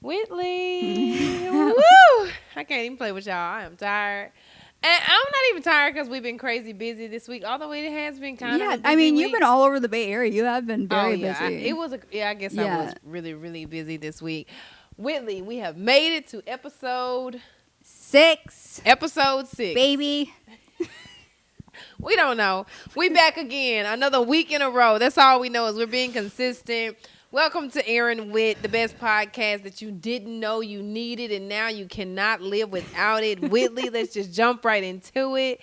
Whitley. Woo! I can't even play with y'all. I am tired. And I'm not even tired because we've been crazy busy this week. Although it has been kind of Yeah, a I busy mean, you've week. been all over the Bay Area. You have been Oh very yeah, busy. I guess I Yeah. was really, really busy this week. Whitley, we have made it to Six, episode 6. baby. We don't know. We back again, another week in a row. That's all we know is we're being consistent. Welcome to Aaron Wit, the best podcast that you didn't know you needed, and now you cannot live without it. Whitley, let's just jump right into it.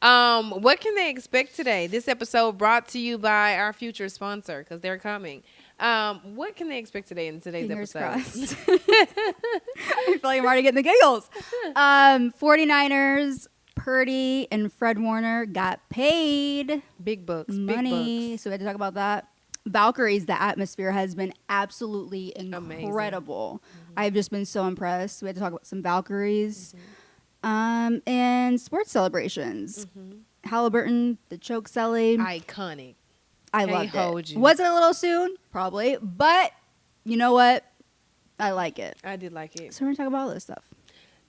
What can they expect today? This episode brought to you by our future sponsor because they're coming. What can they expect today in today's Fingers episode? crossed. I feel like I'm already getting the giggles. 49ers, Purdy, and Fred Warner got paid Big bucks, money. big bucks. So we had to talk about that. Valkyries, the atmosphere has been absolutely incredible. Mm-hmm. I've just been so impressed. We had to talk about some Valkyries. And sports celebrations. Halliburton, the choke selling. Iconic. I Can't loved hold it. you. Was it a little soon? Probably. But you know what? I like it. I did like it. So we're going to talk about all this stuff.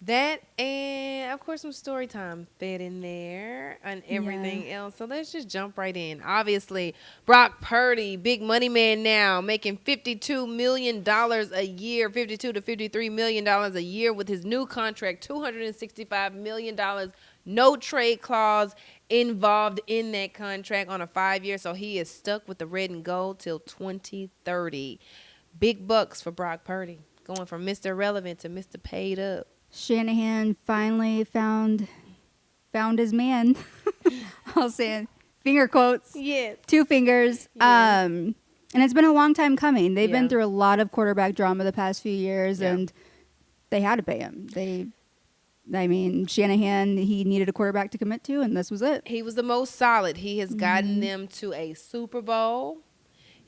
That and of course some story time fit in there and everything else. So let's just jump right in. Obviously, Brock Purdy, big money man now, making $52 million a year, $52 to $53 million a year with his new contract, $265 million. No trade clause involved in that contract on a 5-year. So he is stuck with the red and gold till 2030. Big bucks for Brock Purdy, going from Mr. Irrelevant to Mr. Paid Up. Shanahan finally found his man. I'll say finger quotes. Yes. 2 fingers. Yes. And it's been a long time coming. They've Yeah. been through a lot of quarterback drama the past few years, Yeah. and they had to pay him. Shanahan, he needed a quarterback to commit to, and this was it. He was the most solid. He has gotten them to a Super Bowl.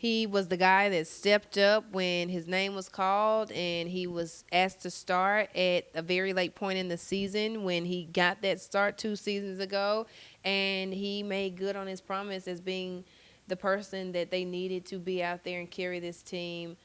He was the guy that stepped up when his name was called, and he was asked to start at a very late point in the season when he got that start 2 seasons ago, and he made good on his promise as being the person that they needed to be out there and carry this team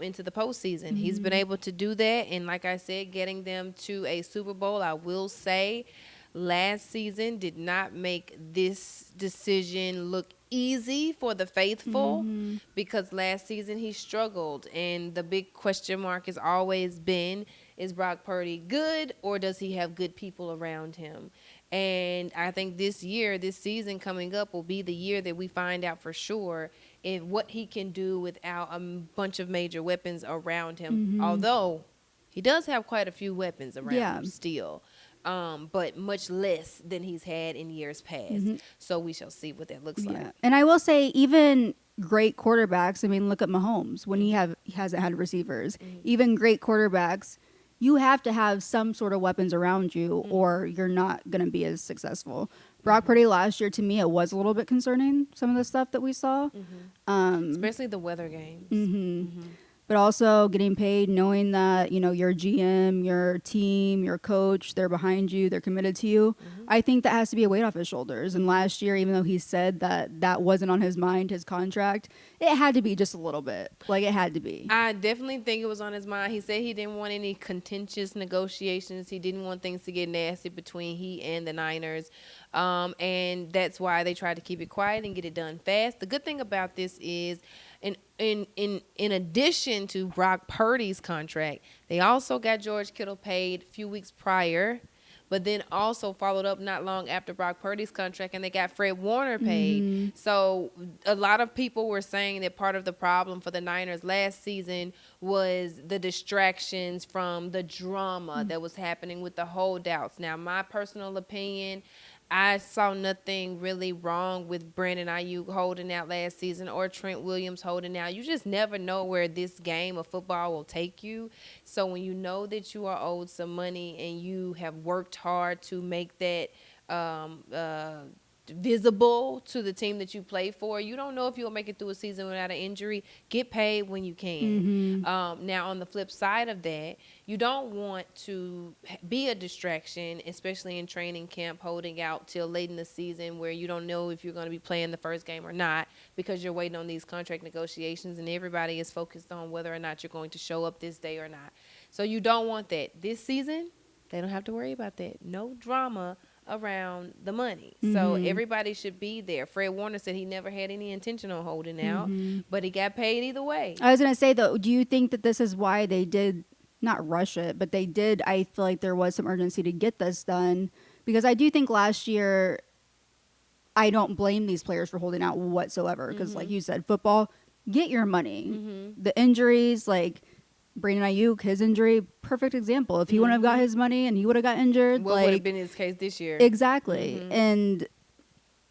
into the postseason. He's been able to do that, and like I said, getting them to a Super Bowl, I will say, last season did not make this decision look easy for the faithful because last season he struggled, and the big question mark has always been, is Brock Purdy good or does he have good people around him? And I think this season coming up will be the year that we find out for sure if what he can do without a bunch of major weapons around him, although he does have quite a few weapons around him still. But much less than he's had in years past. So we shall see what that looks like. And I will say, even great quarterbacks, I mean, look at Mahomes when he hasn't had receivers. Even great quarterbacks, you have to have some sort of weapons around you or you're not going to be as successful. Brock Purdy last year, to me, it was a little bit concerning, some of the stuff that we saw. Especially the weather games. But also getting paid, knowing that, your GM, your team, your coach, they're behind you, they're committed to you. I think that has to be a weight off his shoulders. And last year, even though he said that wasn't on his mind, his contract, it had to be just a little bit. Like, it had to be. I definitely think it was on his mind. He said he didn't want any contentious negotiations. He didn't want things to get nasty between he and the Niners. And that's why they tried to keep it quiet and get it done fast. The good thing about this is, in addition to Brock Purdy's contract, they also got George Kittle paid a few weeks prior, but then also followed up not long after Brock Purdy's contract, and they got Fred Warner paid. So a lot of people were saying that part of the problem for the Niners last season was the distractions from the drama that was happening with the holdouts. Now, my personal opinion, I saw nothing really wrong with Brandon Ayuk holding out last season or Trent Williams holding out. You just never know where this game of football will take you. So when you know that you are owed some money and you have worked hard to make that visible to the team that you play for, you don't know if you'll make it through a season without an injury. Get paid when you can. Now, on the flip side of that, you don't want to be a distraction, especially in training camp, holding out till late in the season where you don't know if you're going to be playing the first game or not. because you're waiting on these contract negotiations, and everybody is focused on whether or not you're going to show up this day or not. So you don't want that. This season, they don't have to worry about that. No drama around the money. So everybody should be there. Fred Warner said he never had any intention on holding out, but he got paid either way. I was going to say, though, do you think that this is why they did not rush it, but they did? I feel like there was some urgency to get this done, because I do think last year, I don't blame these players for holding out whatsoever, because like you said, football, get your money. The injuries, like Brandon Ayuk, his injury, perfect example. If he wouldn't have got his money and he would have got injured, what would have been his case this year? Exactly. And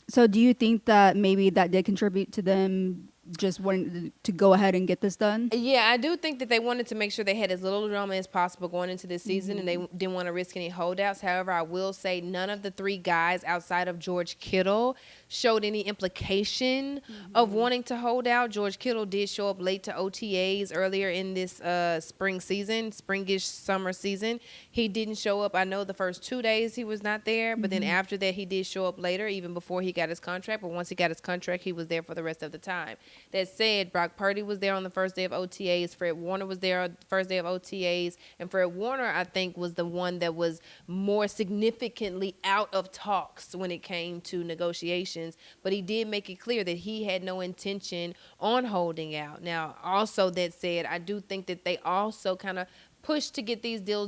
so do you think that maybe that did contribute to them just wanting to go ahead and get this done? Yeah, I do think that they wanted to make sure they had as little drama as possible going into this season, and they didn't want to risk any holdouts. However, I will say none of the three guys outside of George Kittle showed any implication of wanting to hold out. George Kittle did show up late to OTAs earlier in this springish summer season. He didn't show up. I know the first 2 days he was not there, but then after that he did show up later, even before he got his contract. But once he got his contract, he was there for the rest of the time. That said, Brock Purdy was there on the first day of OTAs. Fred Warner was there on the first day of OTAs. And Fred Warner, I think, was the one that was more significantly out of talks when it came to negotiations. But he did make it clear that he had no intention on holding out. Now, also that said, I do think that they also kind of pushed to get these deals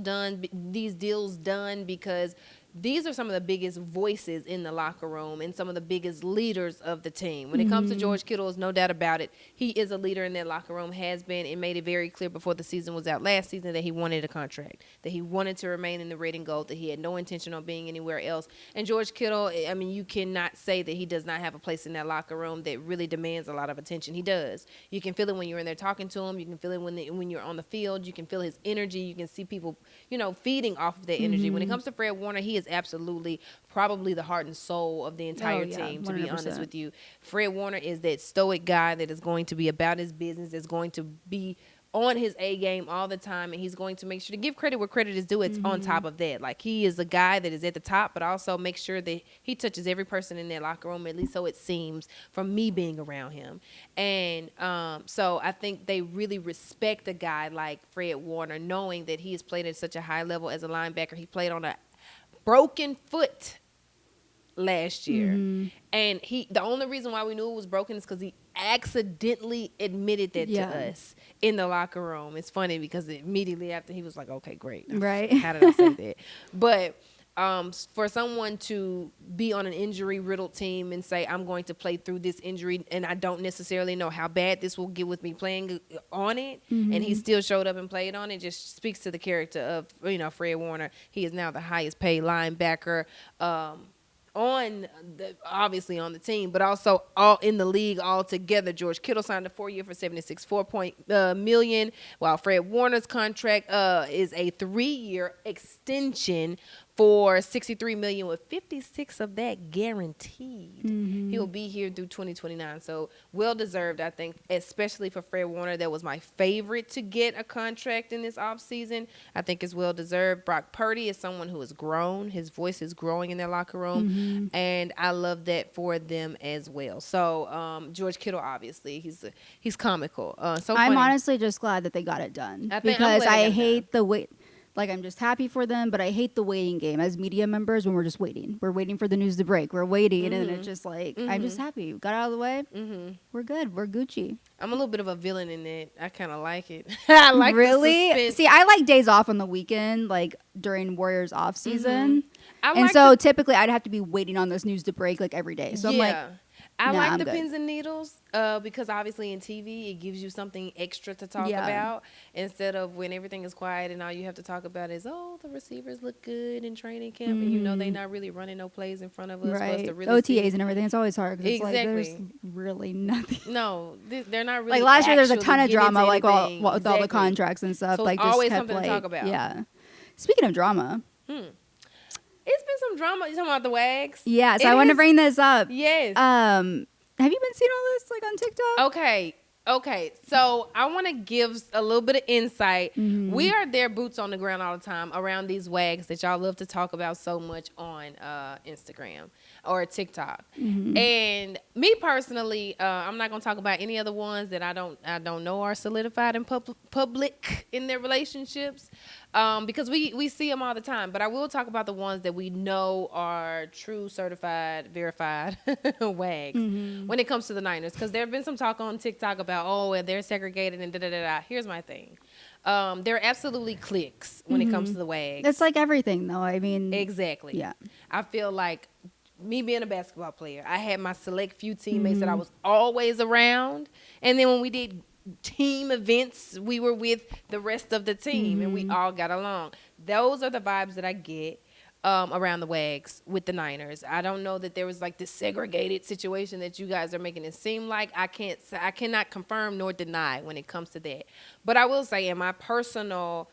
done because these are some of the biggest voices in the locker room and some of the biggest leaders of the team. When it comes to George Kittle, there's no doubt about it. He is a leader in that locker room, has been, and made it very clear before the season was out last season that he wanted a contract, that he wanted to remain in the red and gold, that he had no intention on being anywhere else. And George Kittle, I mean, you cannot say that he does not have a place in that locker room that really demands a lot of attention. He does. You can feel it when you're in there talking to him. You can feel it when you're on the field. You can feel his energy. You can see people, feeding off of that energy. When it comes to Fred Warner, he is absolutely probably the heart and soul of the entire team, to be honest with you. Fred Warner is that stoic guy that is going to be about his business, that's going to be on his A game all the time, and he's going to make sure to give credit where credit is due. It's on top of that. Like, he is a guy that is at the top, but also make sure that he touches every person in that locker room, at least so it seems from me being around him. And so I think they really respect a guy like Fred Warner, knowing that he has played at such a high level as a linebacker. He played on a broken foot last year, and the only reason why we knew it was broken is because he accidentally admitted that to us in the locker room. It's funny because immediately after he was like, okay, great, right? How did I say that? But for someone to be on an injury riddled team and say, I'm going to play through this injury and I don't necessarily know how bad this will get with me playing on it, and he still showed up and played on it, just speaks to the character of Fred Warner. He is now the highest paid linebacker obviously on the team, but also all in the league altogether. George Kittle signed a 4-year for $76.4 million, while Fred Warner's contract is a 3-year extension for $63 million, with 56 of that guaranteed. He'll be here through 2029, so well deserved, I think, especially for Fred Warner. That was my favorite to get a contract in this offseason. I think it's well deserved. Brock Purdy is someone who has grown. His voice is growing in their locker room, and I love that for them as well. So George Kittle, obviously, he's comical. So I'm funny. honestly just glad that they got it done, I'm because glad they got I it hate the wait. Like, I'm just happy for them, but I hate the waiting game as media members when we're just waiting. We're waiting for the news to break. We're waiting, and it's just like, I'm just happy. Got out of the way. We're good. We're Gucci. I'm a little bit of a villain in that. I kind of like it. I like really? the suspense. See, I like days off on the weekend, like during Warriors off season. And like so typically I'd have to be waiting on this news to break like every day. So I'm like, I nah, like I'm the good. pins and needles because obviously in TV it gives you something extra to talk about, instead of when everything is quiet and all you have to talk about is, oh, the receivers look good in training camp, and they're not really running no plays in front of us. Right. For us to really OTAs see. and everything. It's always hard. 'Cause it's like, Exactly. there's really nothing. No, they're not really. Like last year, there's a ton of actually drama, getting like into with all the anything. contracts and stuff. So like it's just always kept, something to talk about. Yeah. Speaking of drama. It's been some drama. You talking about the WAGs? Yeah. So I want to bring this up. Yes. Have you been seeing all this like on TikTok? Okay. Okay, so I want to give a little bit of insight. Mm-hmm. We are there, boots on the ground all the time around these wags that y'all love to talk about so much on Instagram or TikTok. Mm-hmm. And me personally, I'm not gonna talk about any other ones that I don't know are solidified in public in their relationships, because we see them all the time. But I will talk about the ones that we know are true, certified, verified wags Mm-hmm. when it comes to the Niners, because there have been some talk on TikTok about, oh, they're segregated and da da da da. Here's my thing. There are absolutely cliques when it comes Mm-hmm. to the It's wags. like everything, though. I mean, Exactly. yeah. I feel like me being a basketball player, I had my select few teammates that I Mm-hmm. was always around. And then when we did team events, we were with the rest of the team and we Mm-hmm. all got along. Those are the vibes that I get around the Wags with the Niners. I don't know that there was like this segregated situation that you guys are making it seem like. I cannot confirm nor deny when it comes to that. But I will say in my personal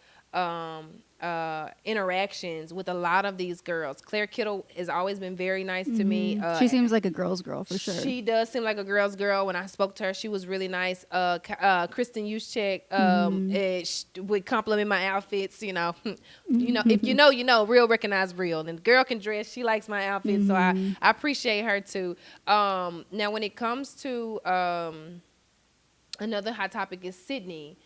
interactions with a lot of these girls, Claire Kittle has always been very nice to me. Mm-hmm. She seems like a girl's girl for sure. She does seem like a girl's girl. When I spoke to her, she was really nice. Kristen Juszczyk Mm-hmm. would compliment my outfits. If Mm-hmm. you know, you know. Real recognize real. And the girl can dress. She likes my outfits, so Mm-hmm. I appreciate her too. Now, when it comes to another hot topic is Sydney.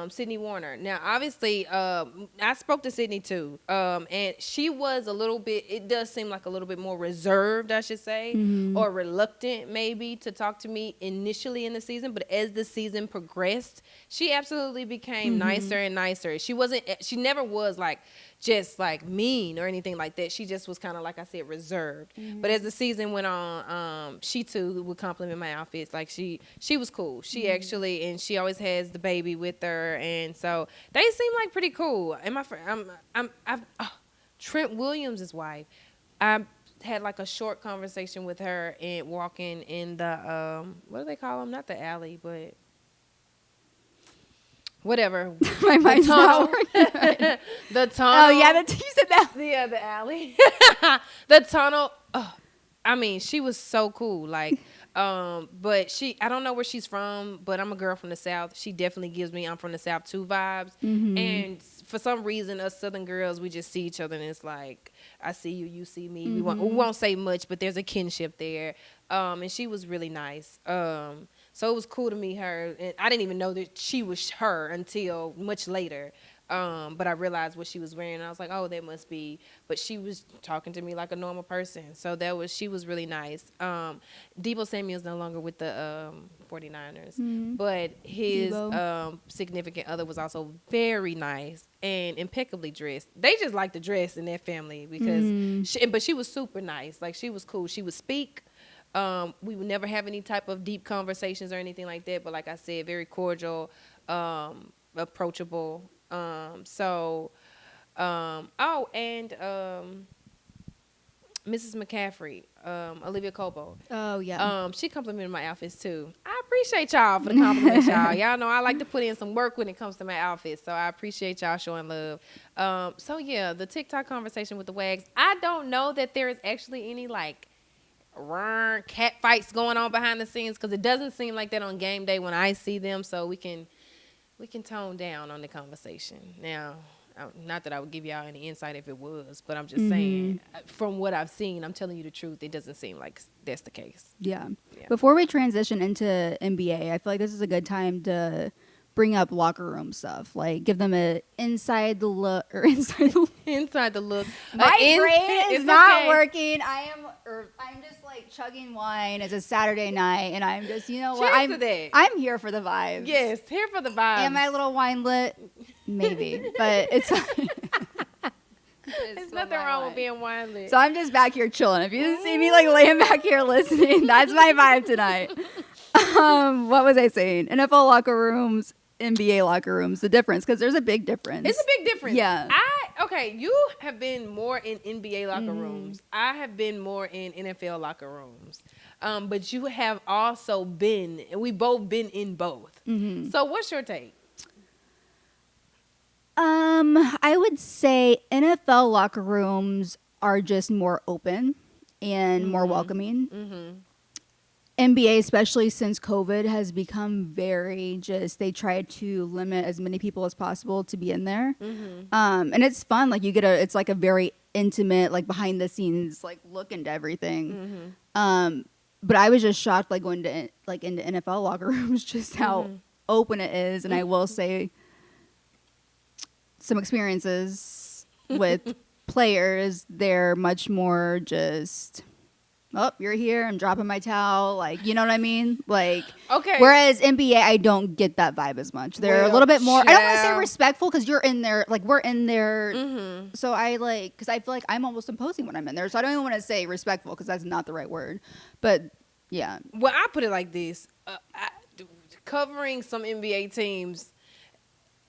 Sydney Warner. Now, obviously, I spoke to Sydney too, and she was a little bit. It does seem like a little bit more reserved, I should say, Mm-hmm. or reluctant maybe to talk to me initially in the season. But as the season progressed, she absolutely became Mm-hmm. nicer and nicer. She wasn't. She never was like just like mean or anything like that. She just was kind of, like I said, reserved. But as the season went on, she too would compliment my outfits. Like she was cool. She actually, and she always has the baby with her, and so they seem like pretty cool. And my friend, Trent Williams' wife. I had like a short conversation with her and walking in the what do they call them? Not the alley, but whatever. My The mind's not tunnel. working. The Oh tunnel. yeah, you said that. Yeah, the alley. The tunnel. Oh, I mean, she was so cool. Like, but I don't know where she's from, but I'm a girl from the South. She definitely gives me I'm from the South too vibes. Mm-hmm. And for some reason, us Southern girls, we just see each other and it's like, I see you, you see me. We Mm-hmm. won't say much, but there's a kinship there. And she was really nice. So it was cool to meet her. And I didn't even know that she was her until much later. But I realized what she was wearing, and I was like, "Oh, that must be." But she was talking to me like a normal person, so she was really nice. Debo Samuel's no longer with the 49ers, Mm-hmm. but his Debo. significant other was also very nice and impeccably dressed. They just like to dress in that family because, Mm-hmm. but she was super nice. Like she was cool. She would speak. We would never have any type of deep conversations or anything like that. But like I said, very cordial, approachable. And Mrs. McCaffrey, Olivia Cobo. Oh yeah. She complimented my outfits too. I appreciate y'all for the compliments, y'all. Y'all know I like to put in some work when it comes to my outfits, so I appreciate y'all showing love. So yeah, the TikTok conversation with the wags. I don't know that there is actually any like cat fights going on behind the scenes because it doesn't seem like that on game day when I see them. So we can tone down on the conversation. Now, not that I would give y'all any insight if it was, but I'm just saying, from what I've seen, I'm telling you the truth. It doesn't seem like that's the case. Yeah. Yeah. Before we transition into NBA, I feel like this is a good time to bring up locker room stuff. Like give them a inside the look or inside the Inside the look. My brain is it's not okay. working. I'm just like chugging wine. It's a Saturday night, and I'm just, you know what? Cheers to that. I'm here for the vibes. Yes, here for the vibes. Am I a little wine lit? Maybe, but it's. There's nothing wrong with being wine lit. So I'm just back here chilling. If you didn't see me like laying back here listening, that's my vibe tonight. What was I saying? NFL locker rooms, NBA locker rooms, the difference, because there's a big difference. It's a big difference. Yeah. Okay, you have been more in NBA locker rooms. I have been more in NFL locker rooms. But you have also been, and we both been in both. So what's your take? I would say NFL locker rooms are just more open and more welcoming. NBA, especially since COVID, has become very just, they try to limit as many people as possible to be in there. And it's fun. Like, it's like a very intimate, like behind the scenes, like look into everything. But I was just shocked, like going to like into NFL locker rooms, just how open it is. And I will say, some experiences with players, they're much more just, oh, you're here, I'm dropping my towel, like, you know what I mean? Like, Okay. Whereas NBA, I don't get that vibe as much. They're a little bit more, I don't want to say respectful, because you're in there, like, we're in there. So I like, because I feel like I'm almost imposing when I'm in there. So I don't even want to say respectful, because that's not the right word. But yeah. Well, I put it like this: covering some NBA teams,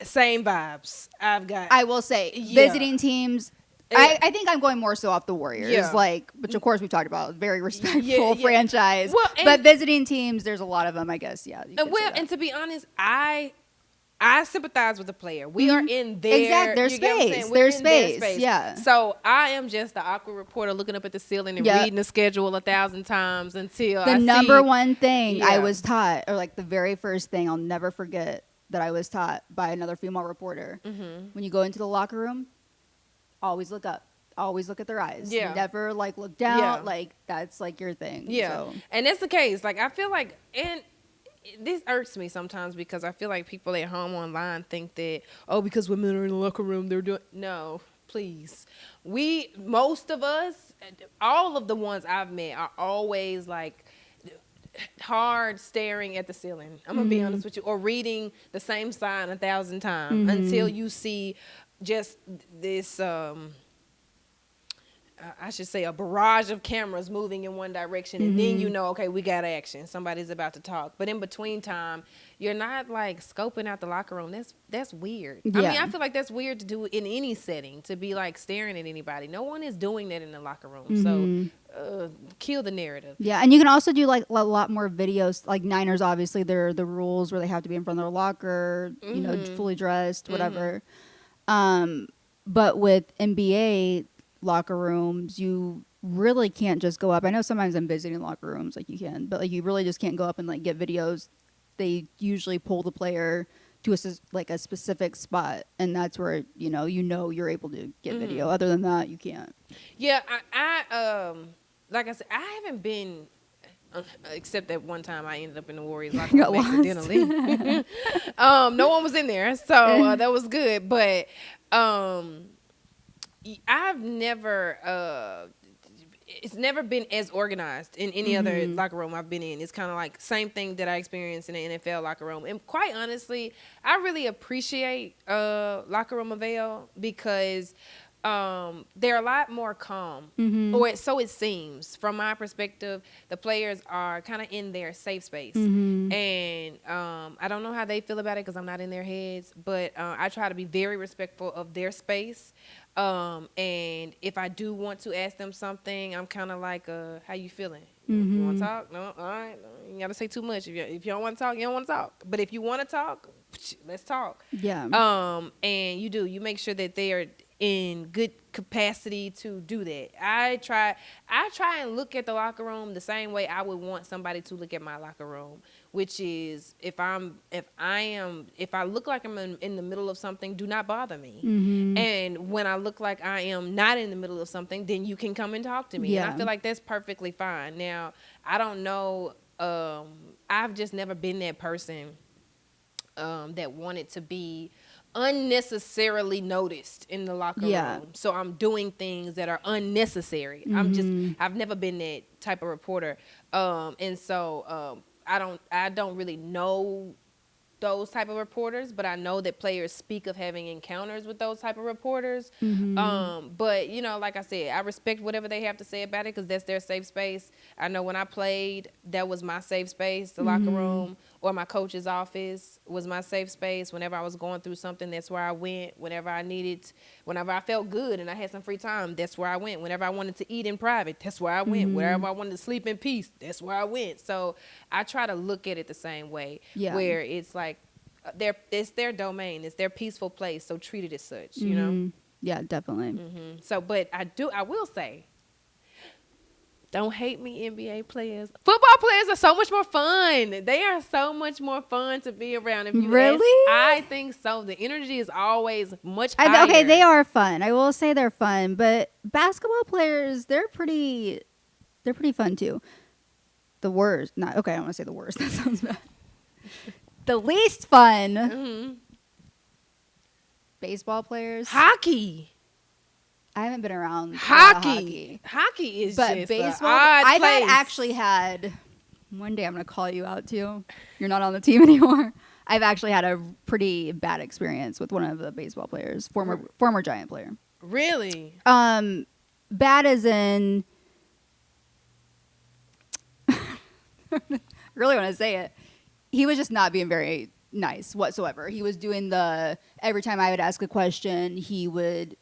same vibes. I will say, visiting teams. I think I'm going more so off the Warriors, like, which of course we talked about, very respectful franchise. Well, but visiting teams, there's a lot of them, I guess. Yeah. Well, and to be honest, I sympathize with the player. We are in their space. Their space. Yeah. So I am just the awkward reporter looking up at the ceiling and reading the schedule 1,000 times until the number one thing I was taught, or like the very first thing I'll never forget that I was taught by another female reporter, when you go into the locker room, always look up. Always look at their eyes. Yeah. Never like look down. Yeah. Like that's like your thing. Yeah. So. And that's the case. Like I feel like, and this irks me sometimes because I feel like people at home online think that, oh, because women are in the locker room, they're doing. No, please. Most of us, all of the ones I've met are always like hard staring at the ceiling. I'm going to be honest with you. Or reading the same sign 1,000 times until you see just this, I should say, a barrage of cameras moving in one direction, and then you know, okay, we got action. Somebody's about to talk. But in between time, you're not like scoping out the locker room. That's weird. Yeah. I mean, I feel like that's weird to do in any setting, to be like staring at anybody. No one is doing that in the locker room. So kill the narrative. Yeah, and you can also do like a lot more videos. Like Niners, obviously, there are the rules where they have to be in front of their locker, you know, fully dressed, whatever. But with NBA locker rooms, you really can't just go up. I know sometimes I'm visiting locker rooms, like you can, but like you really just can't go up and like get videos. They usually pull the player to a specific spot, and that's where you know you're able to get video. Other than that, you can't. Yeah, I like I said, I haven't been. Except that one time I ended up in the Warriors locker room accidentally. No one was in there, so that was good. But I've never. It's never been as organized in any other locker room I've been in. It's kind of like same thing that I experienced in the NFL locker room. And quite honestly, I really appreciate locker room avail because they're a lot more calm, or so it seems. From my perspective, the players are kind of in their safe space, and I don't know how they feel about it because I'm not in their heads. But I try to be very respectful of their space. And if I do want to ask them something, I'm kind of like, how you feeling? You want to talk? No, all right. You gotta say too much. If you don't want to talk, you don't want to talk. But if you want to talk, let's talk. Yeah. And you make sure that they are in good capacity to do that. I try and look at the locker room the same way I would want somebody to look at my locker room, which is if I look like I'm in the middle of something, do not bother me. And when I look like I am not in the middle of something, then you can come and talk to me. Yeah. And I feel like that's perfectly fine. Now, I don't know, I've just never been that person that wanted to be unnecessarily noticed in the locker room. So I'm doing things that are unnecessary. I've never been that type of reporter. And so I don't really know those type of reporters, but I know that players speak of having encounters with those type of reporters. But like I said, I respect whatever they have to say about it because that's their safe space. I know when I played, that was my safe space. The locker room or my coach's office was my safe space. Whenever I was going through something, that's where I went. Whenever I felt good and I had some free time, that's where I went. Whenever I wanted to eat in private, that's where I went. Wherever I wanted to sleep in peace, that's where I went. So I try to look at it the same way, where it's like it's their domain, it's their peaceful place, so treat it as such, you know? Yeah, definitely. So, but I will say, Don't hate me, NBA players. Football players are so much more fun. They are so much more fun to be around. If you ask, Really? I think so. The energy is always much higher. Okay, they are fun. I will say they're fun, but basketball players, they're pretty fun too. The worst, not okay. I don't want to say the worst. That sounds bad. The least fun Mm-hmm. baseball players. Hockey. I haven't been around Hockey. Hockey is but just baseball. I've actually had. One day I'm gonna call you out too. You're not on the team anymore. I've actually had a pretty bad experience with one of the baseball players, former Giant player. Really? Bad as in. Really want to say it. He was just not being very nice whatsoever. He was doing every time I would ask a question, he would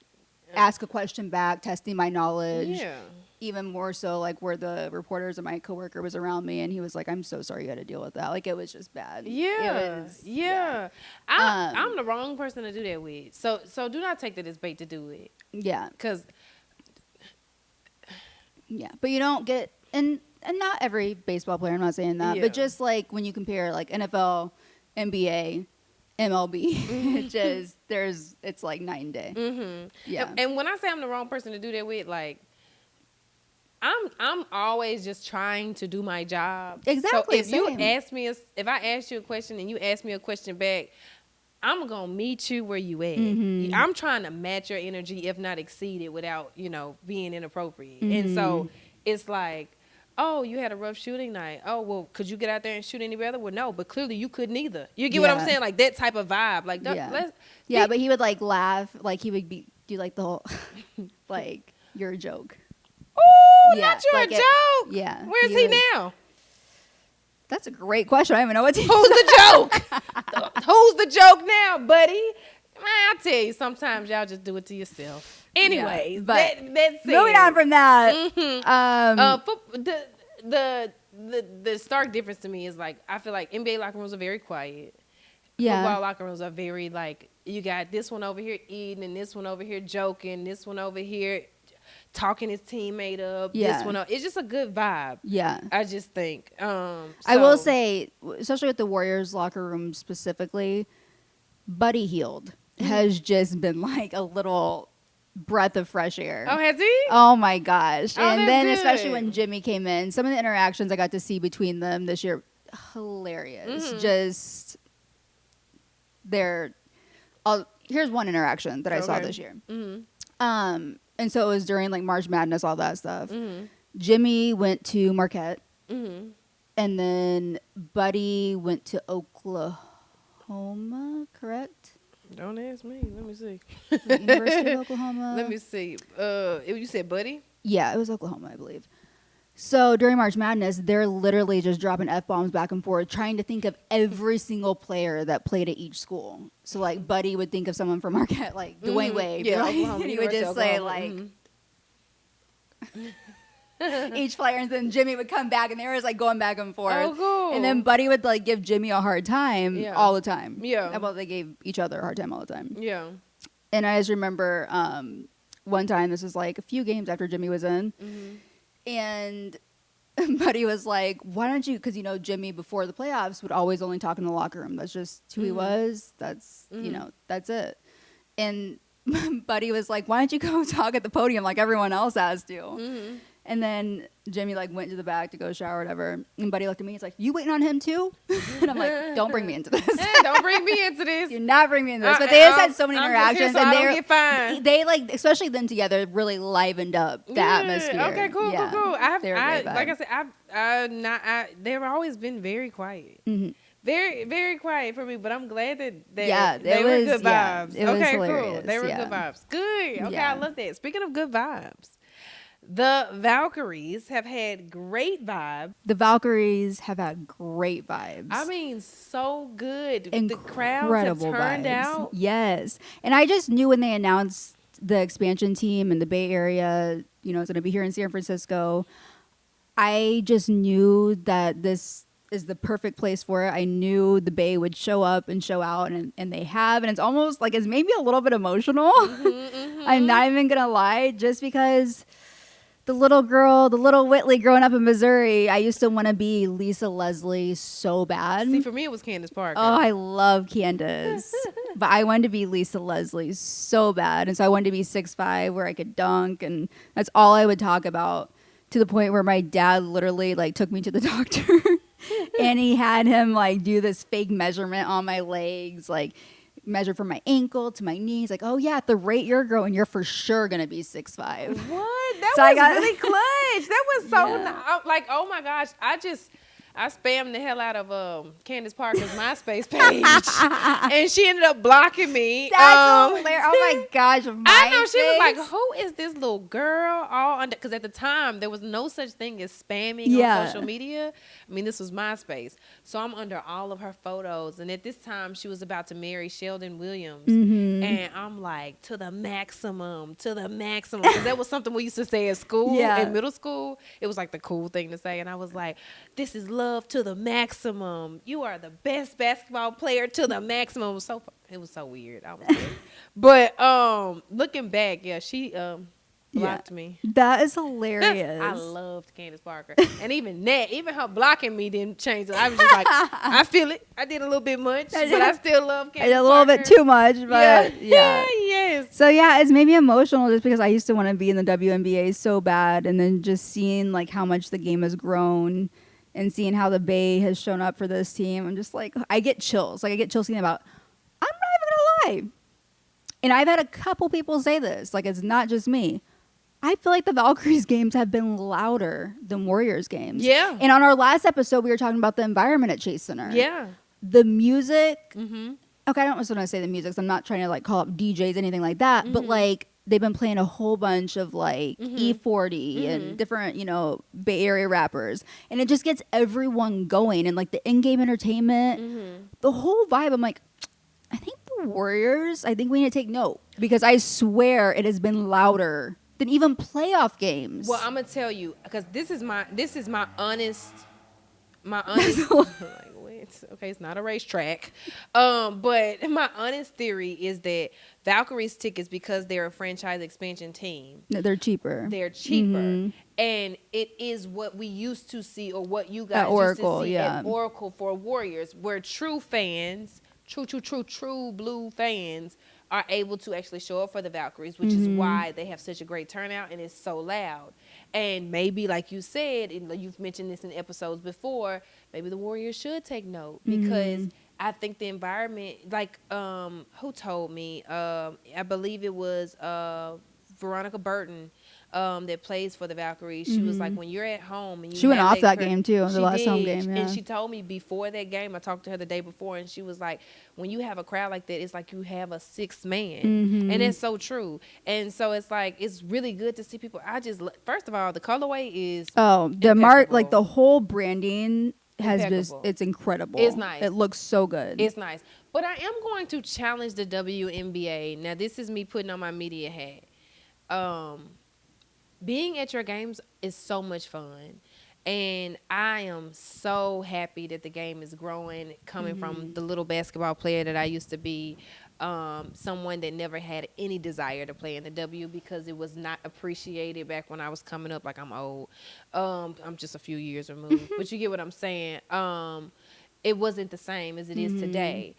ask a question back, testing my knowledge. Yeah. Even more so, like where the reporters and my coworker was around me, and he was like, "I'm so sorry you had to deal with that." Like it was just bad. Yeah. Yeah. I'm the wrong person to do that with. So do not take that as bait to do it. Yeah. Because Yeah, but you don't get and not every baseball player. I'm not saying that, Yeah. but just like when you compare like NFL, NBA, MLB, it's like night and day. Mm-hmm. Yeah. And when I say I'm the wrong person to do that with, like, I'm always just trying to do my job. Exactly, So same. if I ask you a question and you ask me a question back, I'm gonna meet you where you at. Mhm. I'm trying to match your energy, if not exceed it, without being inappropriate. And Mm-hmm. so it's like, oh, you had a rough shooting night. Oh, well, could you get out there and shoot any better? Well, no, but clearly you couldn't either. You get what I'm Yeah. saying? Like that type of vibe. Like, Yeah, but he would like laugh, like he would do like the whole, like you're a joke. oh, Yeah, not your like joke. Yeah. Where's he now? That's a great question. I don't even know what to. Who's the joke? Who's the joke now, buddy? Man, I tell you, sometimes y'all just do it to yourself. Anyways, Yeah, but that's it. moving on from that. The stark difference to me is like I feel like NBA locker rooms are very quiet. Yeah. Football locker rooms are very like you got this one over here eating and this one over here joking, this one over here talking his teammate up. Yeah. This one, it's just a good vibe. Yeah. I just think. I will say, especially with the Warriors locker room specifically, Buddy Hield has just been like a little breath of fresh air. Oh, has he? Oh my gosh. Oh, and then that's especially good. when Jimmy came in, some of the interactions I got to see between them this year, hilarious. Mhm. Just here's one interaction that I saw this year. Mm-hmm. And so it was during like March Madness, all that stuff. Mm-hmm. Jimmy went to Marquette, Mm-hmm. and then Buddy went to Oklahoma, correct? Don't ask me. Let me see. The University of Oklahoma. Let me see. You said Buddy? Yeah, it was Oklahoma, I believe. So during March Madness, they're literally just dropping F-bombs back and forth, trying to think of every single player that played at each school. So like Buddy would think of someone from Marquette, like Dwayne Wade. Yeah, like, Oklahoma, and he would just say like each player, and then Jimmy would come back, and they were just like going back and forth. Oh, cool. And then Buddy would like give Jimmy a hard time all the time. Yeah. Well, they gave each other a hard time all the time. Yeah. And I just remember one time, this was like a few games after Jimmy was in, and Buddy was like, why don't you, because Jimmy before the playoffs would always only talk in the locker room. That's just who he was. That's, that's it. And Buddy was like, why don't you go talk at the podium like everyone else has to? And then Jimmy like went to the back to go shower or whatever. And Buddy looked at me. He's like, you waiting on him too? And I'm like, don't bring me into this. Don't bring me into this. Do not bring me into this. But they just had so many interactions, and and they like, especially them together, really livened up the atmosphere. Okay, cool. Like I said, they've always been very quiet. Very, very quiet for me, but I'm glad that they were good vibes. It was okay, hilarious. cool. They were good vibes. Good. Okay, I love that. Speaking of good vibes, the Valkyries have had great vibes. The Valkyries have had great vibes. I mean, so good. The Incredible crowds have turned vibes. out. Yes. And I just knew when they announced the expansion team in the Bay Area, it's going to be here in San Francisco, I just knew that this is the perfect place for it. I knew the Bay would show up and show out, and they have. And it's almost like it's maybe a little bit emotional. I'm not even going to lie, just because the little girl, the little Whitley growing up in Missouri, I used to want to be Lisa Leslie so bad. See, for me, it was Candace Parker. Oh, I love Candace. But I wanted to be Lisa Leslie so bad. And so I wanted to be 6'5", where I could dunk. And that's all I would talk about, to the point where my dad literally like took me to the doctor. And he had him like do this fake measurement on my legs, like measure from my ankle to my knees. Like, oh yeah, at the rate you're growing, you're for sure going to be 6'5". What? That So was I got- really clutch. That was so Yeah. like, oh my gosh. I spammed the hell out of Candace Parker's MySpace page, and she ended up blocking me. That's hilarious. Oh my gosh. I know, she was MySpace. like, "Who is this little girl?" All under, because at the time there was no such thing as spamming Yeah. on social media. I mean, this was MySpace, so I'm under all of her photos. And at this time, she was about to marry Sheldon Williams, and I'm like, to the maximum, because that was something we used to say at school, Yeah. in middle school. It was like the cool thing to say, and I was like, "This is love to the maximum. You are the best basketball player to the maximum." It was so weird. I was pissed. But looking back, yeah, she blocked me. That is hilarious. I loved Candace Parker. And even that, even her blocking me didn't change it. I was just like, I feel it. I did a little bit much, but I still love Candace A little Parker. bit too much, but yeah. Yes. So yeah, it's made me emotional just because I used to want to be in the WNBA so bad, and then just seeing like how much the game has grown and seeing how the Bay has shown up for this team. I'm just like, I get chills. Like I get chills thinking about, I'm not even gonna lie. And I've had a couple people say this, like it's not just me. I feel like the Valkyries games have been louder than Warriors games. Yeah. And on our last episode, we were talking about the environment at Chase Center. Yeah. The music. Mm-hmm. Okay, I don't just want to say the music, 'cause I'm not trying to like call up DJs, anything like that. But like they've been playing a whole bunch of like E40 and different, Bay Area rappers. And it just gets everyone going. And like the in-game entertainment, the whole vibe, I'm like, I think the Warriors, I think we need to take note. Because I swear it has been louder than even playoff games. Well, I'm gonna tell you, because this is my honest like, wait, okay, it's not a racetrack, but my honest theory is that Valkyries tickets, because they're a franchise expansion team, No, they're cheaper. they're cheaper, and it is what we used to see, or what you guys At Oracle, used to see yeah. at Oracle for Warriors, where true fans, true blue fans, are able to actually show up for the Valkyries, which is why they have such a great turnout and it's so loud. And maybe, like you said, and you've mentioned this in episodes before, maybe the Warriors should take note, because I think the environment, like, who told me? I believe it was Veronica Burton, that plays for the Valkyries. She was like, when you're at home and you She went have off that game, too, the She last home did. game, yeah. And she told me before that game, I talked to her the day before, and she was like, when you have a crowd like that, it's like you have a sixth man. And it's so true. And so it's like, it's really good to see people. First of all, the colorway is the mark, like the whole branding has impeccable. it's incredible. It's nice. It looks so good. It's nice. But I am going to challenge the WNBA. Now, this is me putting on my media hat. Being at your games is so much fun. And I am so happy that the game is growing, coming from the little basketball player that I used to be, someone that never had any desire to play in the W, because it was not appreciated back when I was coming up. Like, I'm old. I'm just a few years removed. But you get what I'm saying. It wasn't the same as it is today.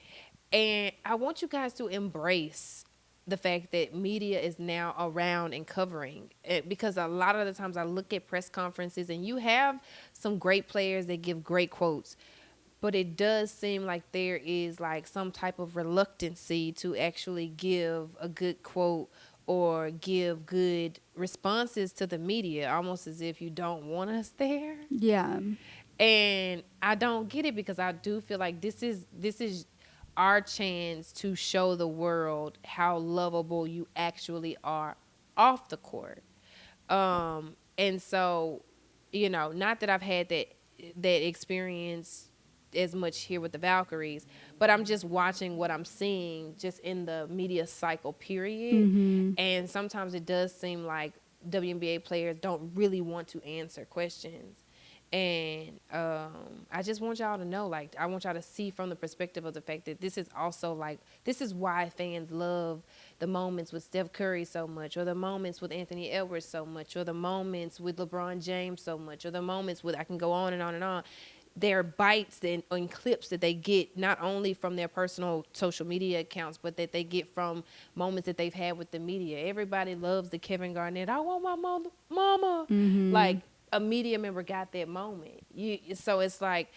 And I want you guys to embrace the fact that media is now around and covering it, because a lot of the times I look at press conferences and you have some great players that give great quotes, but it does seem like there is like some type of reluctancy to actually give a good quote or give good responses to the media, almost as if you don't want us there. Yeah. And I don't get it, because I do feel like this is our chance to show the world how lovable you actually are off the court. And so, not that I've had that experience as much here with the Valkyries, but I'm just watching what I'm seeing just in the media cycle period. And sometimes it does seem like WNBA players don't really want to answer questions. And I just want y'all to know, like, I want y'all to see from the perspective of the fact that this is also like, this is why fans love the moments with Steph Curry so much, or the moments with Anthony Edwards so much, or the moments with LeBron James so much, or the moments with, I can go on and on and on. They're bites and clips that they get not only from their personal social media accounts, but that they get from moments that they've had with the media. Everybody loves the Kevin Garnett, I want my mama. Like, a media member got that moment. So it's like,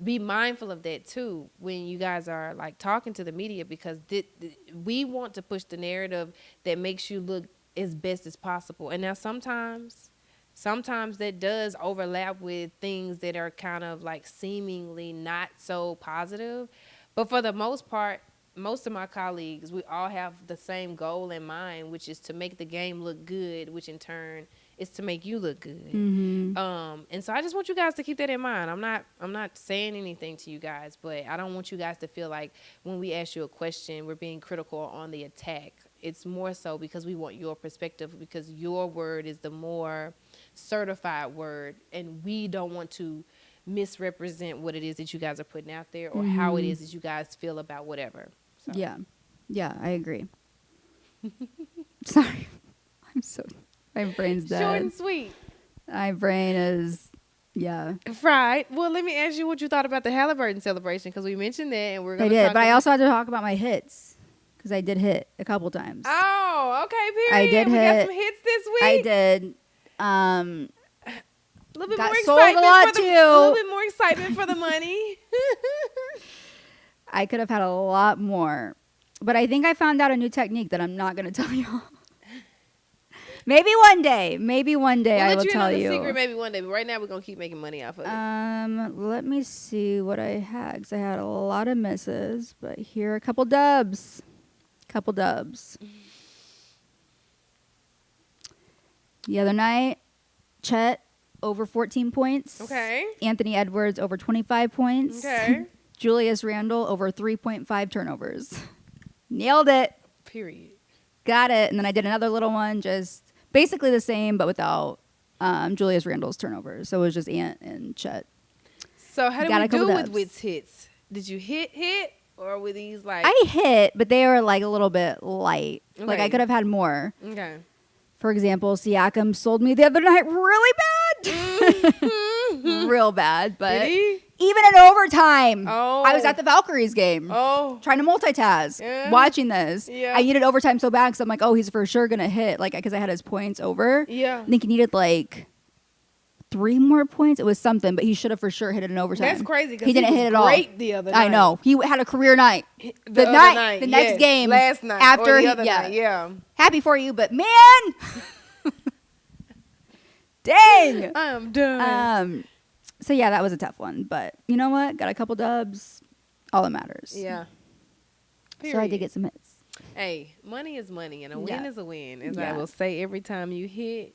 be mindful of that too when you guys are like talking to the media, because we want to push the narrative that makes you look as best as possible. And now sometimes that does overlap with things that are kind of like seemingly not so positive. But for the most part, most of my colleagues, we all have the same goal in mind, which is to make the game look good, which in turn is to make you look good. And so I just want you guys to keep that in mind. I'm not saying anything to you guys, but I don't want you guys to feel like when we ask you a question, we're being critical on the attack. It's more so because we want your perspective, because your word is the more certified word, and we don't want to misrepresent what it is that you guys are putting out there, or how it is that you guys feel about whatever. So. Yeah, I agree. Sorry, I'm so, my brain's dead. Short and sweet. My brain is, fried. Well, let me ask you what you thought about the Halliburton celebration, because we mentioned that, and we're going to. I did, but I also had to talk about my hits, because I did hit a couple times. Oh, okay. Period. I did we hit. got some hits this week. I did. A little bit got more sold excitement a lot for the, too. A little bit more excitement for the money. I could have had a lot more, but I think I found out a new technique that I'm not going to tell you. Maybe one day. I will tell you. Secret maybe one day, but right now we're going to keep making money off of it. Let me see what I had, 'cause I had a lot of misses, but here are a couple dubs. The other night, Chet over 14 points. Okay. Anthony Edwards over 25 points. Okay. Julius Randle over 3.5 turnovers. Nailed it. Period. Got it. And then I did another little one, just basically the same, but without Julius Randle's turnovers. So it was just Ant and Chet. So how did Got we a couple do dubs. with Witt's hits? Did you hit, or were these like... I hit, but they were like a little bit light. Okay. Like I could have had more. Okay. For example, Siakam sold me the other night really bad. Real bad, but Did he? even in overtime. Oh. I was at the Valkyries game. Oh. Trying to multitask, Yeah. watching this. Yeah. I needed overtime so bad because I'm like, oh, he's for sure gonna hit, like, because I had his points over. Yeah. I think he needed like 3 more points. It was something, but he should have for sure hit it in overtime. That's crazy, because he didn't hit it all. Great the other night. I know, he had a career night. The other night, the next yes. game, last night, after or the other yeah. night, yeah. Happy for you, but man, dang. I'm done. So yeah, that was a tough one, but you know what? Got a couple dubs. All that matters. Yeah. So I did get some hits. Hey, money is money, and a win Yeah. is a win, as I Yeah. will say every time you hit,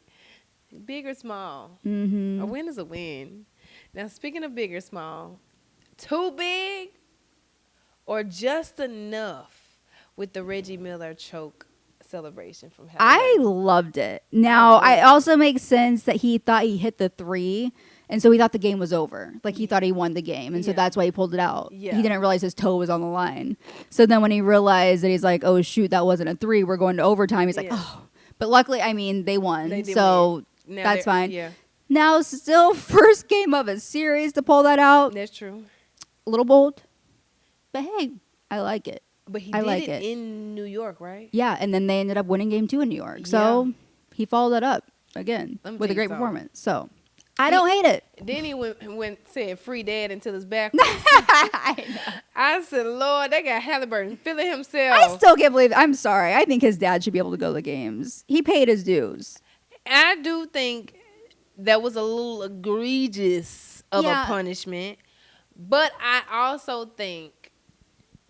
big or small. Mm-hmm. A win is a win. Now, speaking of big or small, too big or just enough with the Reggie Miller choke celebration from I Halliburton? loved it. Now, it also makes sense that he thought he hit the 3, and so he thought the game was over. Like, he thought he won the game, and so Yeah. that's why he pulled it out. Yeah. He didn't realize his toe was on the line. So then when he realized that, he's like, oh, shoot, that wasn't a 3. We're going to overtime. He's like, Yeah. oh. But luckily, I mean, they won. They did So Now that's they're- fine. Yeah, Now, still first game of a series to pull that out. that's true. A little bold. But hey, I like it. But he I did like it it. in New York, right? Yeah, and then they ended up winning game 2 in New York. So he followed that up again Let me with a tell you great something. performance. So I don't hate it. Then he went said free dad until his back. I know. I said, Lord, they got Halliburton feeling himself. I still can't believe. I'm sorry. I think his dad should be able to go to the games. He paid his dues. I do think that was a little egregious of Yeah. a punishment. But I also think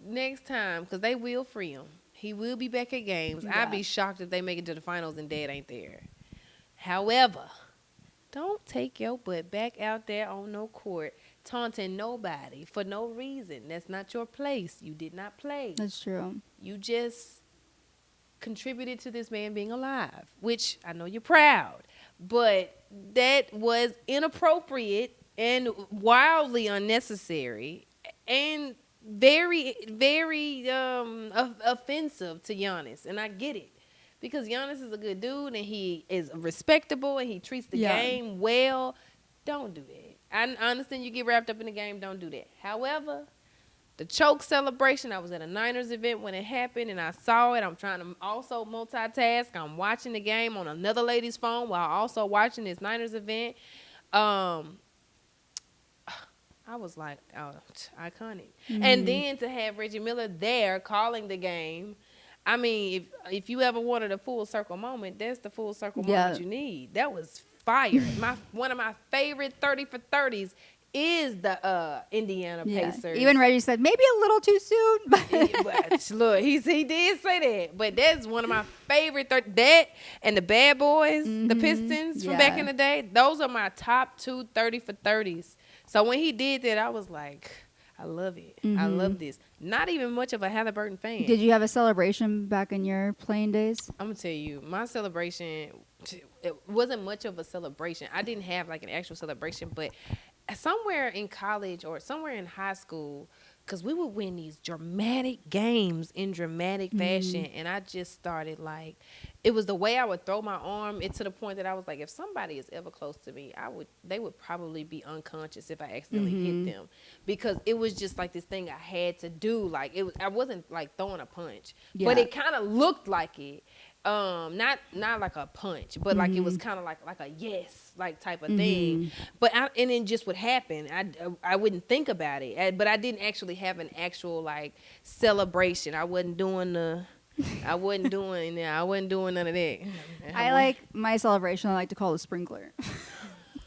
next time, because they will free him, he will be back at games. Yeah. I'd be shocked if they make it to the finals and Dad ain't there. However, don't take your butt back out there on no court taunting nobody for no reason. That's not your place. You did not play. That's true. You just contributed to this man being alive, which I know you're proud, but that was inappropriate and wildly unnecessary. And very offensive to Giannis, and I get it because Giannis is a good dude and he is respectable and he treats the Yeah. game well. Don't do that. I understand you get wrapped up in the game. Don't do that. However, the choke celebration, I was at a Niners event when it happened and I saw it. I'm trying to also multitask. I'm watching the game on another lady's phone while also watching this Niners event. Um, I was like, oh, iconic. And then to have Reggie Miller there calling the game. I mean, if you ever wanted a full circle moment, that's the full circle moment you need. That was fire. One of my favorite 30 for 30s is the Indiana Pacers. Even Reggie said maybe a little too soon. But look, he did say that. But that's one of my favorite. That and the Bad Boys, the Pistons from back in the day. Those are my top 2 30 for 30s. So when he did that, I was like, I love it. I love this. Not even much of a Halliburton fan. Did you have a celebration back in your playing days? I'm going to tell you, my celebration, it wasn't much of a celebration. I didn't have like an actual celebration, but somewhere in college or somewhere in high school, because we would win these dramatic games in dramatic fashion, and I just started like, it was the way I would throw my arm. It to the point that I was like, if somebody is ever close to me, they would probably be unconscious if I accidentally hit them, because it was just like this thing I had to do. Like I wasn't like throwing a punch, but it kind of looked like it. Not like a punch, but like it was kind of like a yes, like type of thing. But and it just would happen. I wouldn't think about it, but I didn't actually have an actual like celebration. I wasn't doing none of that. I like my celebration. I like to call a sprinkler.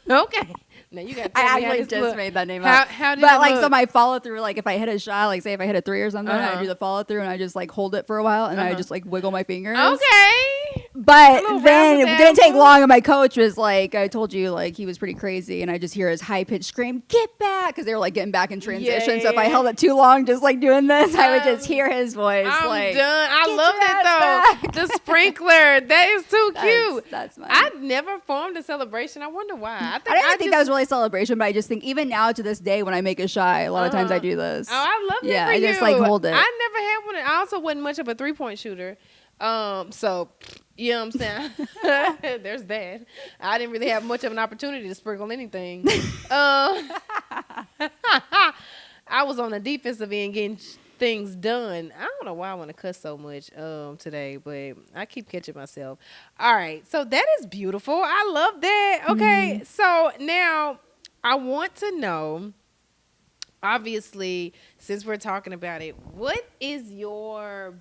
Okay. Now you got. I actually just made that name up. up. How did but it like look? so my follow through, like if I hit a shot, like say if I hit a 3 or something, I do the follow through and I just like hold it for a while and I just like wiggle my fingers. Okay. But then it razzle-dazzle. didn't take long, and my coach was like, I told you, like he was pretty crazy, and I just hear his high pitched scream, "Get back!" because they were like getting back in transition. So if I held it too long, just like doing this, I would just hear his voice. I'm like, done. I "Get love your that ass though. back." The sprinkler. That is too cute. That's mine. I never formed a celebration. I wonder why. I don't even think that was really a celebration, but I just think even now to this day when I make a shot, a lot of times I do this. Oh, I love that. Yeah, for I you. just like hold it. I never had one. I also wasn't much of a 3-point shooter. So you know what I'm saying? There's that. I didn't really have much of an opportunity to sprinkle anything. I was on the defensive end getting things done. I don't know why I want to cuss so much today, but I keep catching myself. All right, so that is beautiful. I love that. Okay, so now I want to know, obviously, since we're talking about it, what is your,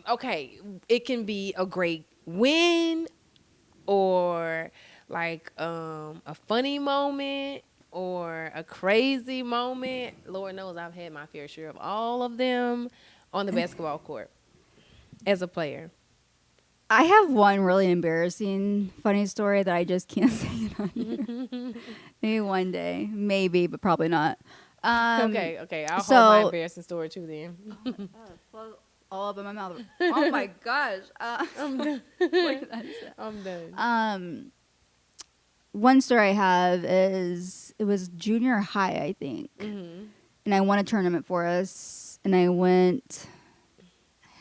okay, it can be a great win or like a funny moment or a crazy moment. Lord knows I've had my fair share of all of them on the basketball court as a player. I have one really embarrassing, funny story that I just can't say it on here. Maybe one day, maybe, but probably not. Okay. I'll so- hold my embarrassing story too then. All up in my mouth. Oh my gosh. I'm done. What did I say? I'm done. One story I have is it was junior high, I think, and I won a tournament for us, and I went.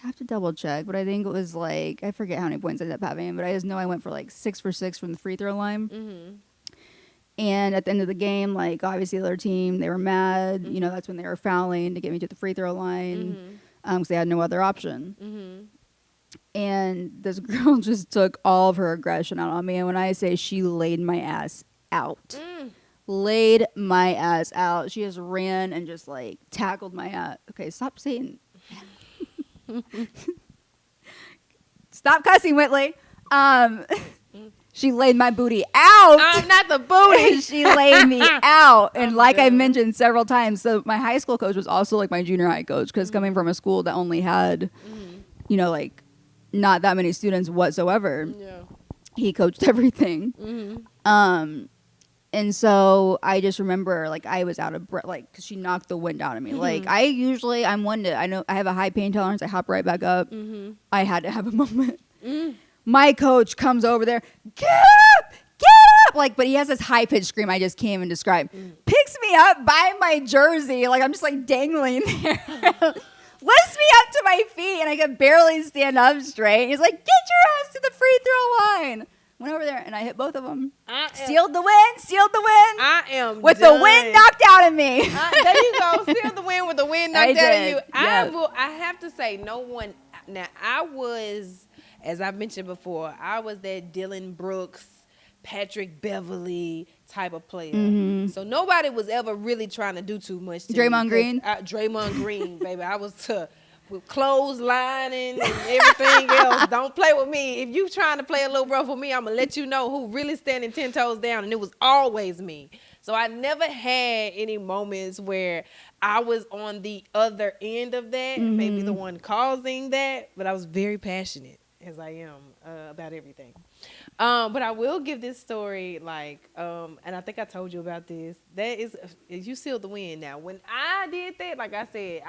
I have to double check, but I think it was like I forget how many points I ended up having, but I just know I went for like 6 for 6 from the free throw line. And at the end of the game, like obviously the other team, they were mad. You know, that's when they were fouling to get me to the free throw line because they had no other option. And this girl just took all of her aggression out on me. And when I say she laid my ass out, laid my ass out. She just ran and just like tackled my ass. Okay, stop saying. Stop cussing, Whitley. She laid my booty out. I'm not the booty. She laid me out. And like I mentioned several times, so my high school coach was also like my junior high coach because coming from a school that only had, you know, like not that many students whatsoever, he coached everything. And so I just remember like I was out of breath, like because she knocked the wind out of me. Like I'm one to, I know I have a high pain tolerance. I hop right back up. I had to have a moment. My coach comes over there, get up, up, like, but he has this high pitched scream I just can't even describe. Picks me up by my jersey, like I'm just like dangling there. Lifts me up to my feet, and I could barely stand up straight. He's like, "Get your ass to the free throw line." Went over there and I hit both of them. Sealed the win. I am with done. the wind knocked out of me. There you go. Sealed the win with the wind knocked out of you. Yes. I have to say, no one. Now I was, as I mentioned before, I was that Dylan Brooks, Patrick Beverly type of player. Mm-hmm. So nobody was ever really trying to do too much to Draymond me. Green? Draymond Green, baby. I was with clotheslining and everything else. Don't play with me. If you trying to play a little rough with me, I'm going to let you know who really standing 10 toes down. And it was always me. So I never had any moments where I was on the other end of that, maybe the one causing that. But I was very passionate, as I am, about everything. But I will give this story, like, and I think I told you about this. That is you sealed the win. Now, when I did that, like I said,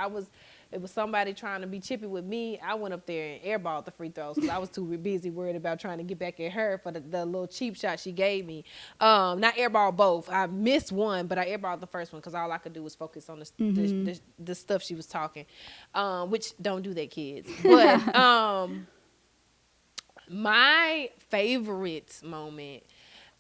it was somebody trying to be chippy with me. I went up there and airballed the free throws because I was too busy worried about trying to get back at her for the little cheap shot she gave me. Not airball both. I missed one, but I airballed the first one because all I could do was focus on the stuff she was talking, which don't do that, kids. But my favorite moment,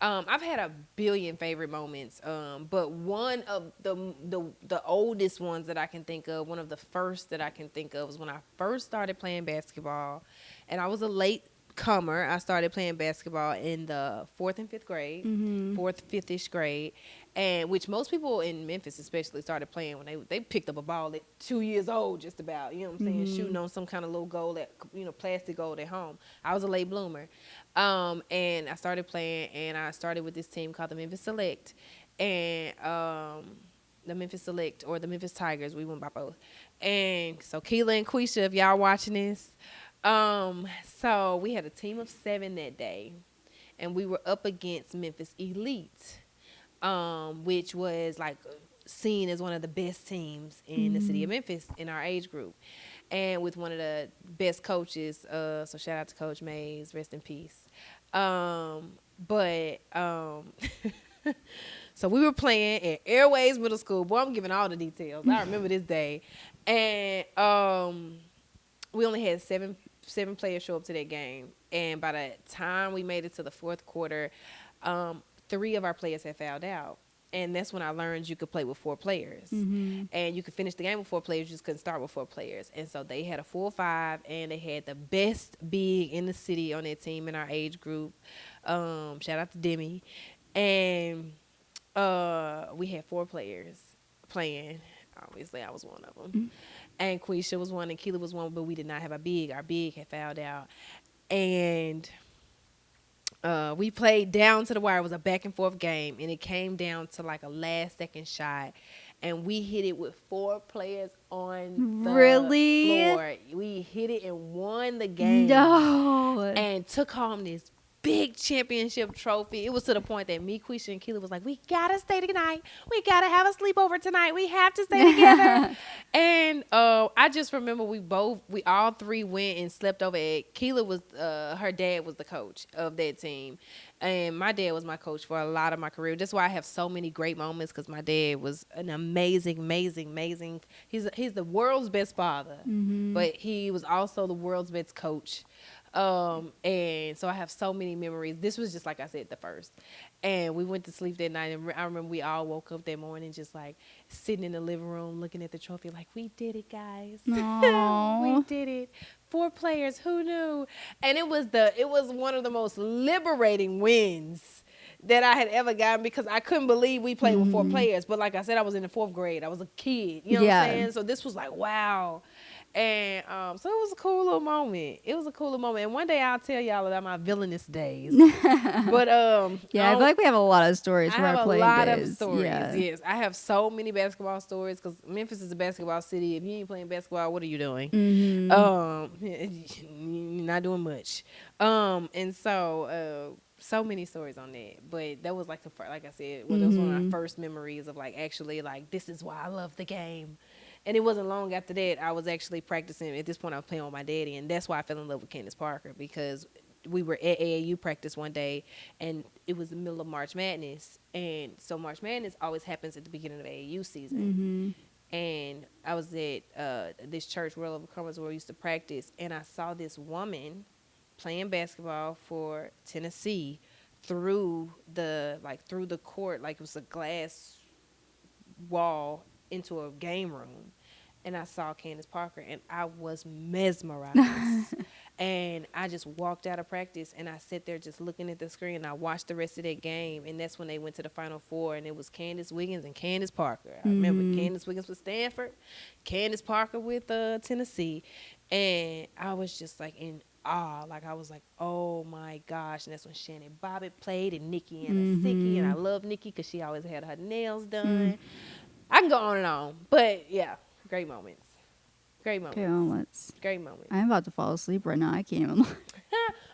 I've had a billion favorite moments, but one of the oldest ones that I can think of, one of the first that I can think of, was when I first started playing basketball, and I was a late comer. I started playing basketball in the fourth and fifth grade, fourth, fifth-ish grade, and which most people in Memphis especially started playing when they picked up a ball at 2 years old, just about, you know what I'm saying, shooting on some kind of little goal plastic goal at home. I was a late bloomer. And I started playing, and I started with this team called the Memphis Select, and the Memphis Select, or the Memphis Tigers. We went by both. And so Keela and Quisha, if y'all watching this, so we had a team of 7 that day, and we were up against Memphis Elite, which was like seen as one of the best teams in the city of Memphis in our age group, and with one of the best coaches. So shout out to Coach Mays, rest in peace. So we were playing at Airways Middle School. Boy, I'm giving all the details. I remember this day, and we only had seven players show up to that game, and by the time we made it to the fourth quarter, 3 of our players had fouled out. And that's when I learned you could play with 4 players. And you could finish the game with 4 players. You just couldn't start with 4 players. And so they had a full 5, and they had the best big in the city on their team in our age group. Shout out to Demi. And we had 4 players playing. Obviously, I was one of them. And Quisha was one, and Keela was one, but we did not have a big. Our big had fouled out. And we played down to the wire. It was a back and forth game, and it came down to like a last second shot, and we hit it with 4 players on the floor. We hit it and won the game. No. And took home this big championship trophy. It was to the point that me, Quisha, and Keela was like, we gotta stay tonight. We gotta have a sleepover tonight. We have to stay together. And I just remember we all 3 went and slept over at Keela. Was her dad was the coach of that team, and my dad was my coach for a lot of my career. That's why I have so many great moments, because my dad was an amazing. He's the world's best father, but he was also the world's best coach. And so I have so many memories. This was just, like I said, the first. And we went to sleep that night, and I remember we all woke up that morning just like sitting in the living room looking at the trophy like, we did it, guys. We did it. 4 players, who knew? And it was one of the most liberating wins that I had ever gotten, because I couldn't believe we played with 4 players. But like I said, I was in the 4th grade. I was a kid. You know what I'm saying? So this was like, wow. And so it was a cool little moment. And one day I'll tell y'all about my villainous days. But I feel like we have a lot of stories from our playing days. I have a lot of stories. Yes, I have so many basketball stories, because Memphis is a basketball city. If you ain't playing basketball, what are you doing? You're not doing much. And so so many stories on that. But that was like like I said, that was one of my first memories of like actually like, this is why I love the game. And it wasn't long after that I was actually practicing. At this point, I was playing with my daddy, and that's why I fell in love with Candace Parker, because we were at AAU practice one day, and it was the middle of March Madness, and so March Madness always happens at the beginning of AAU season. And I was at this church, World Overcomers, where we used to practice, and I saw this woman playing basketball for Tennessee through the court, like it was a glass wall into a game room. And I saw Candace Parker, and I was mesmerized. And I just walked out of practice, and I sat there just looking at the screen, and I watched the rest of that game. And that's when they went to the Final Four, and it was Candace Wiggins and Candace Parker. I remember Candace Wiggins with Stanford, Candace Parker with Tennessee. And I was just like in awe. Like, I was like, oh my gosh. And that's when Shannon Bobbitt played, and Nikki Anasicki. And I love Nikki because she always had her nails done. I can go on and on. But yeah, great moments. Great moments. Okay, moments. Great moments. I'm about to fall asleep right now. I can't even.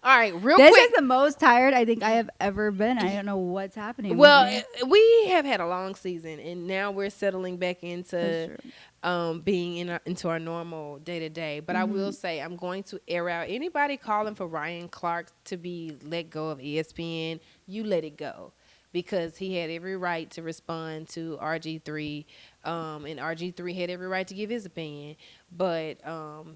All right, real This quick. is the most tired I think I have ever been. I don't know what's happening. Well, with me. we have had a long season, and now we're settling back into That's true. being into our normal day to day. But I will say, I'm going to air out anybody calling for Ryan Clark to be let go of ESPN. You let it go, because he had every right to respond to RG3, and RG3 had every right to give his opinion. But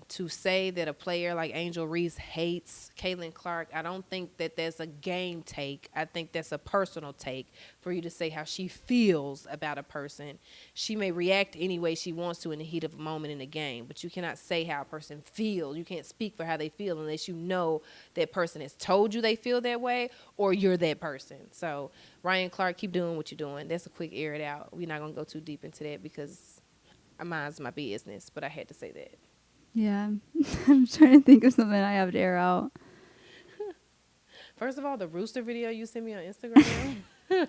to say that a player like Angel Reese hates Caitlin Clark, I don't think that that's a game take. I think that's a personal take for you to say how she feels about a person. She may react any way she wants to in the heat of a moment in the game, but you cannot say how a person feels. You can't speak for how they feel unless you know that person has told you they feel that way, or you're that person. So Ryan Clark, keep doing what you're doing. That's a quick air it out. We're not going to go too deep into that because mine's my business, but I had to say that. Yeah. I'm trying to think of something I have to air out. First of all, the rooster video you sent me on Instagram.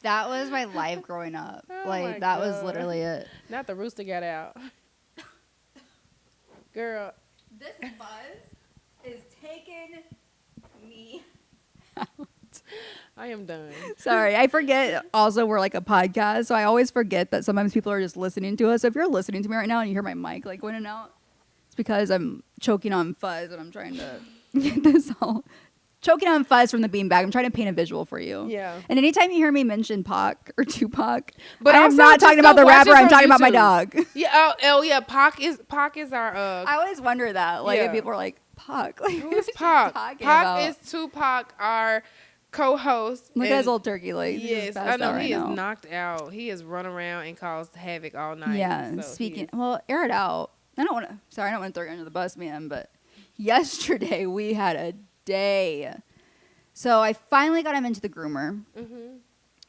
That was my life growing up. Oh Like, my that was God. literally it. Not the rooster got out. Girl. This buzz is taking me. I am done. Sorry, I forget also we're like a podcast, so I always forget that sometimes people are just listening to us. So if you're listening to me right now and you hear my mic like going in and out, it's because I'm choking on fuzz and I'm trying to get this all choking on fuzz from the beanbag. I'm trying to paint a visual for you. Yeah. And anytime you hear me mention Pac or Tupac, But I'm also not just talking go about the watch rapper. us I'm on talking about my YouTube. dog. Yeah. Oh yeah. Pac is our. I always wonder that. Like, Yeah. if people are like, Pac. Like, Who is what Pac? you talking Pac about? is Tupac, our co-host. Look at and- his old turkey legs. He's Yes, just I passed know out he right is now. knocked out. He has run around and caused havoc all night. Yeah, so speaking, well, air it out. I don't want to throw you under the bus, man, but yesterday we had a day. So I finally got him into the groomer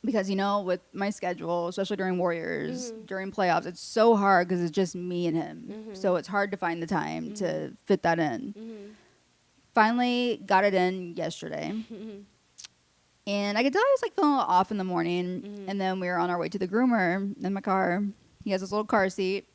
because, with my schedule, especially during Warriors, during playoffs, it's so hard because it's just me and him. So it's hard to find the time to fit that in. Finally got it in yesterday. And I could tell I was like feeling a little off in the morning. And then we were on our way to the groomer in my car. He has this little car seat.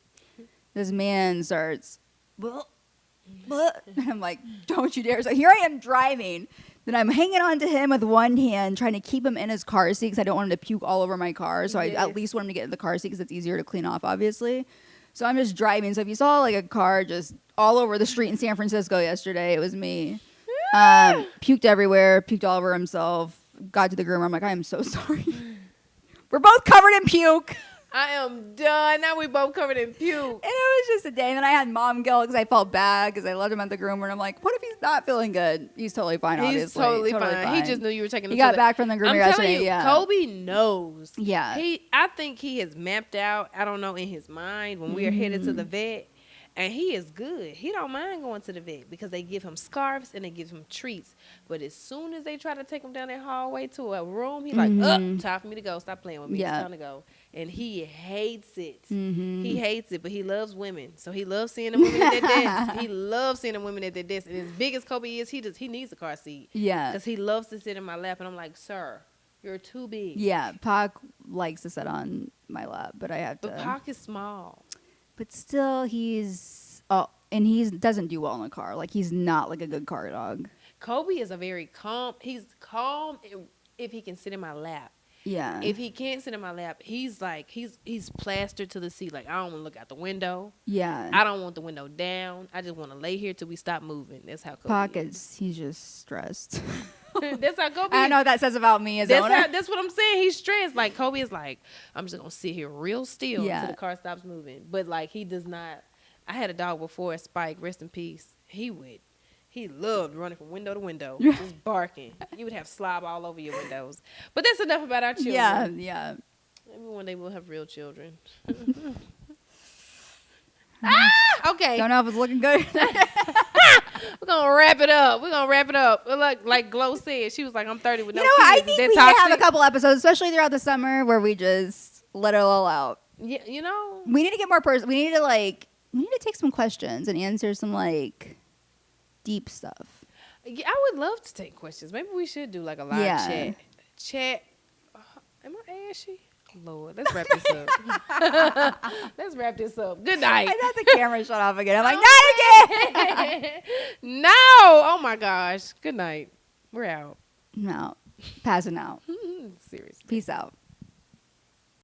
This man starts, and I'm like, don't you dare. So here I am driving. Then I'm hanging on to him with one hand, trying to keep him in his car seat because I don't want him to puke all over my car. So I at least want him to get in the car seat because it's easier to clean off, obviously. So I'm just driving. So if you saw like a car just all over the street in San Francisco yesterday, it was me. Puked everywhere, puked all over himself. Got to the groomer. I'm like, I am so sorry. We're both covered in puke. I am done. Now we both covered in puke. And it was just a day. And then I had mom guilt because I felt bad because I left him at the groomer. And I'm like, what if he's not feeling good? He's totally fine, He's obviously. totally fine. He just knew you were taking him. He got back from the groomer I'm yesterday. telling you, Yeah. Kobe knows. Yeah. I think he has mapped out, I don't know, in his mind when we are headed to the vet. And he is good. He don't mind going to the vet because they give him scarves and they give him treats. But as soon as they try to take him down that hallway to a room, he's like, time for me to go. Stop playing with me. Yeah. It's time to go. And he hates it. He hates it, but he loves women. So he loves seeing the women at their desk. He loves seeing the women at their desk. And as big as Kobe is, he needs a car seat. Yeah. Because he loves to sit in my lap. And I'm like, sir, you're too big. Yeah. Pac likes to sit on my lap, but I have to. But Pac is small. But still, and he doesn't do well in a car. Like, he's not like a good car dog. Kobe is a very calm. He's calm if he can sit in my lap. Yeah. If he can't sit in my lap, he's like he's plastered to the seat. Like, I don't want to look out the window. Yeah. I don't want the window down. I just want to lay here till we stop moving. That's how Kobe Pockets. He's just stressed. is. That's how Kobe. I don't know what that says about me as That's owner. that's what I'm saying. He's stressed. Like, Kobe is like, I'm just gonna sit here real still Yeah. until the car stops moving. But like, he does not. I had a dog before, Spike. Rest in peace. He loved running from window to window, just barking. You would have slob all over your windows. But that's enough about our children. Yeah, yeah. Maybe one day we'll have real children. Okay. Don't know if it's looking good. We're gonna wrap it up. Like Glow said, she was like, I'm 30 with no You know kids. what? I Is think that we can have a toxic? couple episodes, especially throughout the summer, where we just let it all out. Yeah, you know. We need to get more we need to take some questions and answer some like deep stuff. Yeah, I would love to take questions. Maybe we should do like a live Yeah. chat. Am I ashy? Lord, let's wrap this up. Let's wrap this up. Good night. I thought the camera shut off again. I'm like, not again. No. Oh my gosh. Good night. We're out. No. Passing out. Seriously. Peace out.